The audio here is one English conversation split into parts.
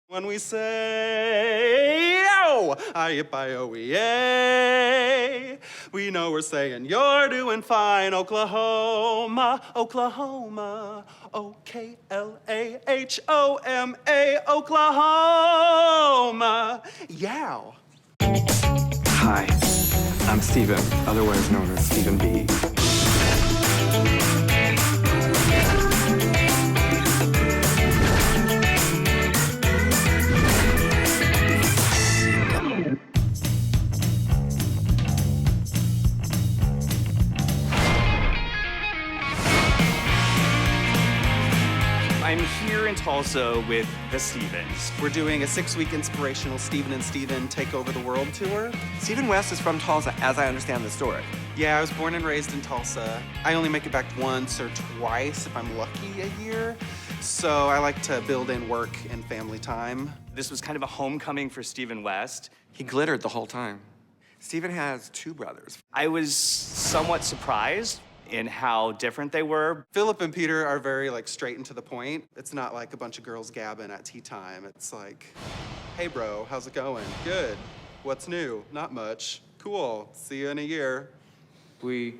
When we say, yo, I-yip-I-O-E-A, we know we're saying you're doing fine, Oklahoma, Oklahoma, O-K-L-A-H-O-M-A, Oklahoma, yow. Hi, I'm Steven, otherwise known as StevenBe. I'm here in Tulsa with the Stevens. We're doing a 6-week inspirational Steven and Steven Take Over the World tour. Steven West is from Tulsa, as I understand the story. Yeah, I was born and raised in Tulsa. I only make it back once or twice if I'm lucky a year. So I like to build in work and family time. This was kind of a homecoming for Steven West. He glittered the whole time. Steven has 2 brothers. I was somewhat surprised in how different they were. Philip and Peter are very straight and to the point. It's not like a bunch of girls gabbing at tea time. It's like, hey bro, how's it going? Good. What's new? Not much. Cool. See you in a year. We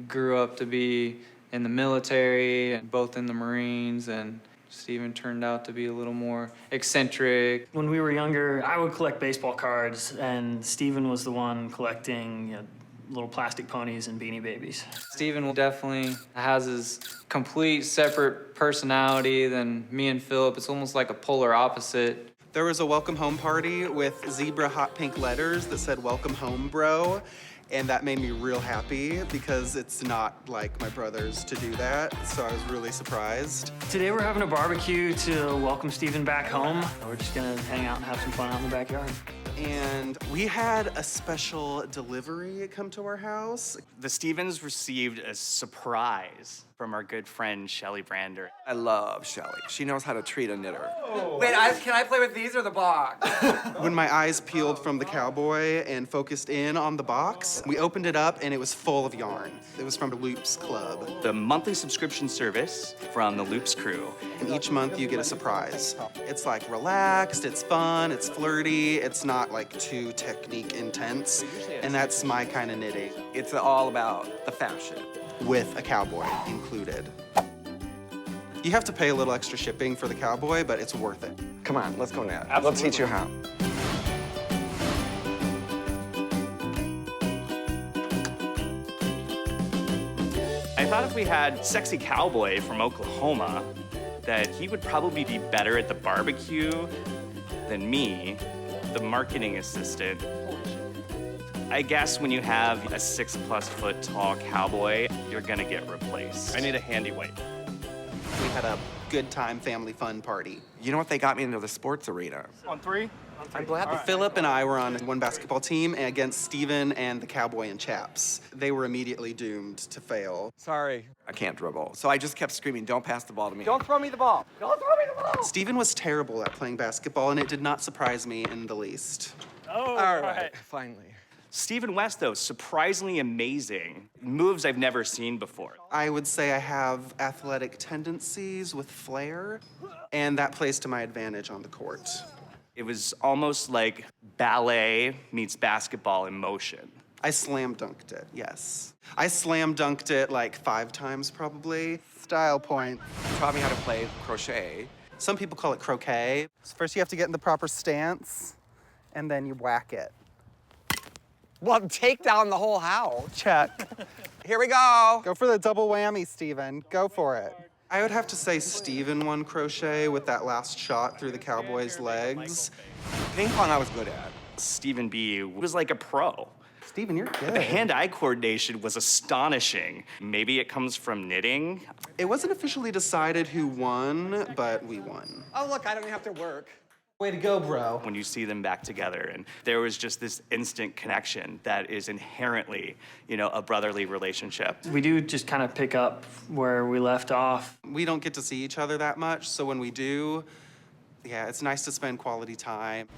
grew up to be in the military, both in the Marines, and Steven turned out to be a little more eccentric. When we were younger, I would collect baseball cards, and Steven was the one collecting little plastic ponies and Beanie Babies. Steven definitely has his complete separate personality than me and Philip. It's almost like a polar opposite. There was a welcome home party with zebra hot pink letters that said welcome home, bro. And that made me real happy because it's not like my brothers to do that. So I was really surprised. Today we're having a barbecue to welcome Steven back home. We're just gonna hang out and have some fun out in the backyard. And we had a special delivery come to our house. The Stevens received a surprise from our good friend, Shelly Brander. I love Shelly. She knows how to treat a knitter. Wait, can I play with these or the box? When my eyes peeled from the cowboy and focused in on the box, we opened it up and it was full of yarn. It was from the Loops Club. The monthly subscription service from the Loops crew. And each month you get a surprise. It's relaxed, it's fun, it's flirty, it's not too technique intense. And that's my kind of knitting. It's all about the fashion. With a cowboy included. You have to pay a little extra shipping for the cowboy, but it's worth it. Come on, let's go knit. We'll teach you how. I thought if we had Sexy Cowboy from Oklahoma, that he would probably be better at the barbecue than me, the marketing assistant. I guess when you have a 6+ foot tall cowboy, you're gonna get replaced. I need a handy wipe. We had a good time family fun party. You know what? They got me into the sports arena. On 3? I'm glad Philip and I were on one basketball team against Steven and the Cowboy and Chaps. They were immediately doomed to fail. Sorry. I can't dribble. So I just kept screaming, don't pass the ball to me. Don't throw me the ball. Don't throw me the ball. Steven was terrible at playing basketball, and it did not surprise me in the least. Oh, All right, finally. Steven West, though, surprisingly amazing. Moves I've never seen before. I would say I have athletic tendencies with flair, and that plays to my advantage on the court. It was almost like ballet meets basketball in motion. I slam dunked it, yes. I slam dunked it 5 times probably. Style point. You taught me how to play crochet. Some people call it croquet. First you have to get in the proper stance, and then you whack it. Well, take down the whole house. Check. Here we go. Go for the double whammy, Steven. Go for it. I would have to say Steven won crochet with that last shot through the cowboy's legs. Ping pong I was good at. StevenBe was like a pro. Steven, you're good. The hand-eye coordination was astonishing. Maybe it comes from knitting. It wasn't officially decided who won, but we won. Oh, look, I don't even have to work. Way to go, bro. When you see them back together, and there was just this instant connection that is inherently, a brotherly relationship. We do just kind of pick up where we left off. We don't get to see each other that much, so when we do, yeah, it's nice to spend quality time.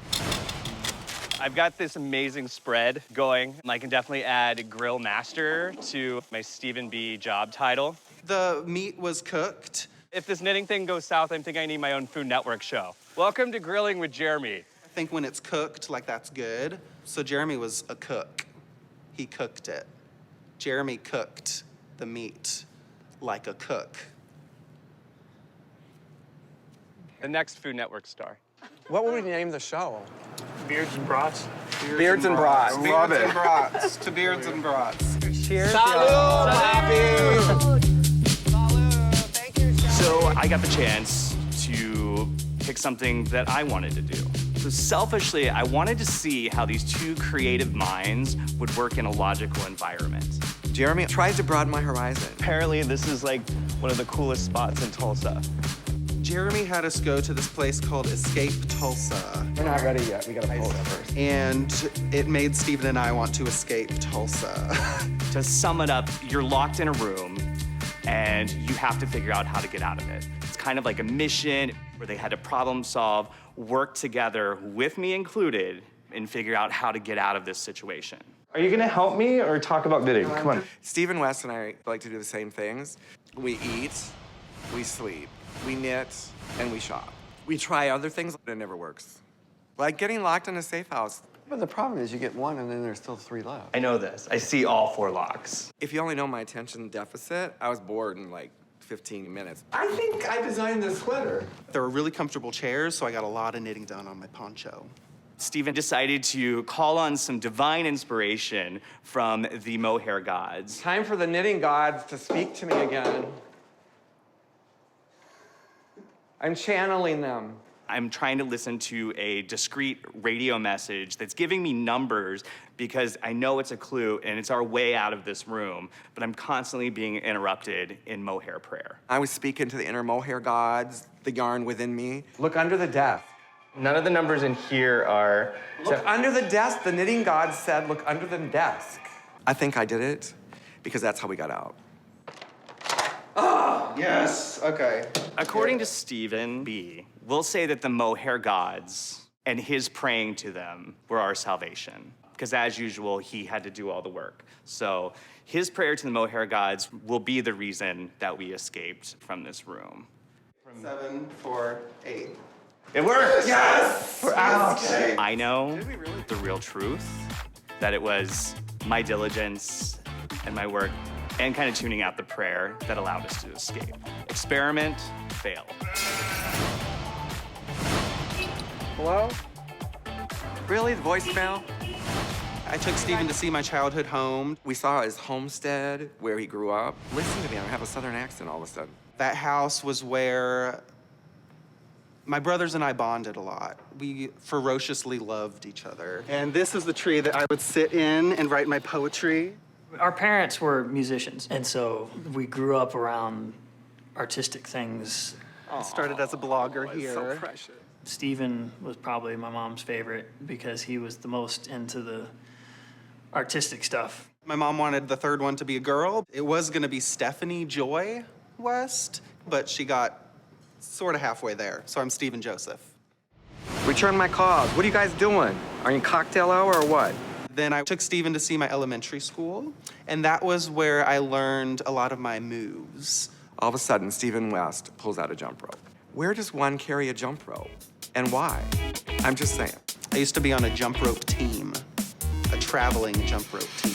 I've got this amazing spread going. I can definitely add Grill Master to my StevenBe job title. The meat was cooked. If this knitting thing goes south, I'm thinking I need my own Food Network show. Welcome to Grilling with Jeremy. I think when it's cooked, like that's good. So Jeremy was a cook. He cooked it. Jeremy cooked the meat like a cook. The next Food Network star. What would we name the show? Beards and brats. Beards and brats. Beards and brats. To beards and brats. Cheers. Salud, papi! So I got the chance to pick something that I wanted to do. So selfishly, I wanted to see how these two creative minds would work in a logical environment. Jeremy tries to broaden my horizon. Apparently, this is like one of the coolest spots in Tulsa. Jeremy had us go to this place called Escape Tulsa. We're not ready yet. We gotta pose first. And it made Steven and I want to escape Tulsa. To sum it up, you're locked in a room and you have to figure out how to get out of it. It's kind of like a mission where they had to problem solve, work together, with me included, and figure out how to get out of this situation. Are you gonna help me or talk about knitting? Come on. Stephen West and I like to do the same things. We eat, we sleep, we knit, and we shop. We try other things, but it never works. Like getting locked in a safe house. But the problem is you get one and then there's still 3 left. I know this. I see all 4 locks. If you only know my attention deficit, I was bored in like 15 minutes. I think I designed this sweater. There were really comfortable chairs, so I got a lot of knitting done on my poncho. Stephen decided to call on some divine inspiration from the mohair gods. Time for the knitting gods to speak to me again. I'm channeling them. I'm trying to listen to a discrete radio message that's giving me numbers because I know it's a clue and it's our way out of this room, but I'm constantly being interrupted in mohair prayer. I was speaking to the inner mohair gods, the yarn within me. Look under the desk. None of the numbers in here are... Look under the desk. The knitting gods said, look under the desk. I think I did it because that's how we got out. Yes, okay. According to StevenBe, we'll say that the mohair gods and his praying to them were our salvation. Because as usual, he had to do all the work. So his prayer to the mohair gods will be the reason that we escaped from this room. 7, 4, 8. It works! Yes! We're out. Okay. I know the real truth, that it was my diligence and my work and kind of tuning out the prayer that allowed us to escape. Experiment, fail. Hello? Really, the voicemail? I took Steven to see my childhood home. We saw his homestead where he grew up. Listen to me, I have a southern accent all of a sudden. That house was where my brothers and I bonded a lot. We ferociously loved each other. And this is the tree that I would sit in and write my poetry. Our parents were musicians, and so we grew up around artistic things. I started as a blogger here. So precious. Steven was probably my mom's favorite because he was the most into the artistic stuff. My mom wanted the third one to be a girl. It was gonna be Stephanie Joy West, but she got sort of halfway there, so I'm Steven Joseph. Return my calls. What are you guys doing? Are you in cocktail hour or what? Then I took Steven to see my elementary school, and that was where I learned a lot of my moves. All of a sudden, Stephen West pulls out a jump rope. Where does one carry a jump rope? And why? I'm just saying. I used to be on a jump rope team, a traveling jump rope team.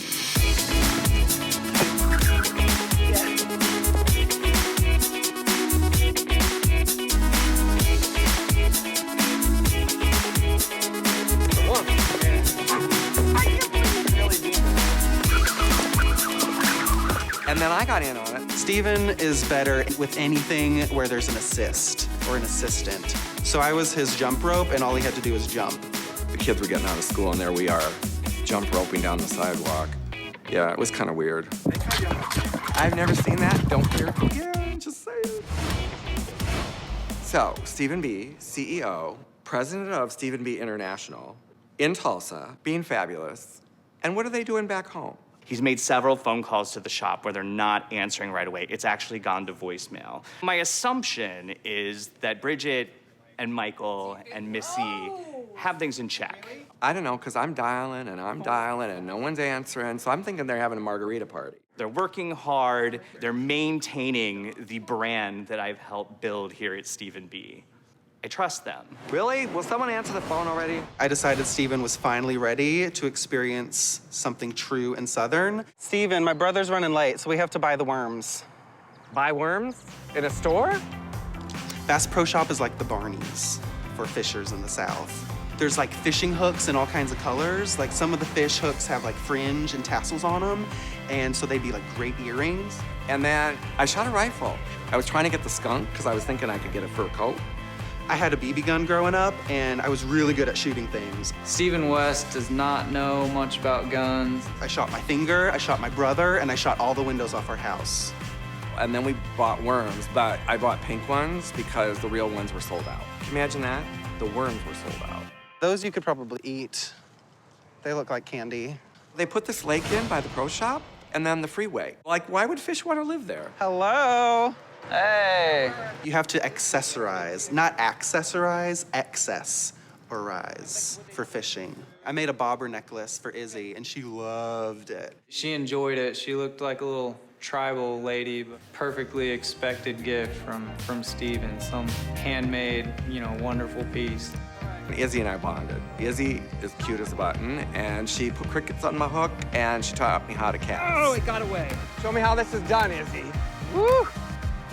And then I got in on it. Steven is better with anything where there's an assist or an assistant. So I was his jump rope, and all he had to do was jump. The kids were getting out of school, and there we are, jump roping down the sidewalk. Yeah, it was kind of weird. I've never seen that. Don't hear it again, just say it. So, StevenBe, CEO, president of StevenBe International, in Tulsa, being fabulous. And what are they doing back home? He's made several phone calls to the shop where they're not answering right away. It's actually gone to voicemail. My assumption is that Bridget and Michael and Missy have things in check. I don't know, because I'm dialing and no one's answering, so I'm thinking they're having a margarita party. They're working hard. They're maintaining the brand that I've helped build here at StevenBe. I trust them. Really? Will someone answer the phone already? I decided Steven was finally ready to experience something true and Southern. Steven, my brother's running late, so we have to buy the worms. Buy worms? In a store? Bass Pro Shop is like the Barney's for fishers in the South. There's like fishing hooks in all kinds of colors. Like some of the fish hooks have like fringe and tassels on them, and so they'd be like great earrings. And then I shot a rifle. I was trying to get the skunk because I was thinking I could get a fur coat. I had a BB gun growing up, and I was really good at shooting things. Steven West does not know much about guns. I shot my finger, I shot my brother, and I shot all the windows off our house. And then we bought worms, but I bought pink ones because the real ones were sold out. Can you imagine that? The worms were sold out. Those you could probably eat. They look like candy. They put this lake in by the pro shop and then the freeway. Like, why would fish want to live there? Hello. Hey! You have to accessorize, not accessorize, accessorize for fishing. I made a bobber necklace for Izzy, and she loved it. She enjoyed it. She looked like a little tribal lady, but perfectly expected gift from Steven. Some handmade, wonderful piece. Izzy and I bonded. Izzy is cute as a button, and she put crickets on my hook, and she taught me how to cast. Oh, it got away. Show me how this is done, Izzy. Woo!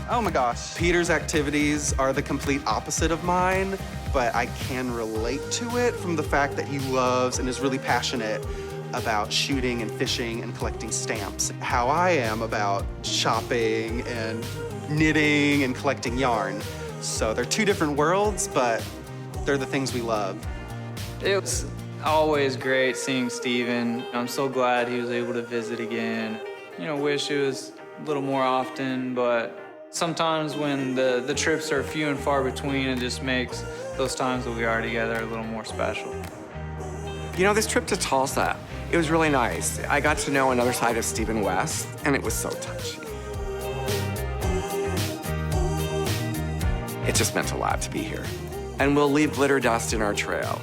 Oh my gosh. Peter's activities are the complete opposite of mine, but I can relate to it from the fact that he loves and is really passionate about shooting and fishing and collecting stamps. How I am about shopping and knitting and collecting yarn. So they're two different worlds, but they're the things we love. It was always great seeing Steven. I'm so glad he was able to visit again. Wish it was a little more often, but sometimes when the trips are few and far between, it just makes those times that we are together a little more special. This trip to Tulsa, it was really nice. I got to know another side of Steven West, and it was so touchy. It just meant a lot to be here. And we'll leave glitter dust in our trail.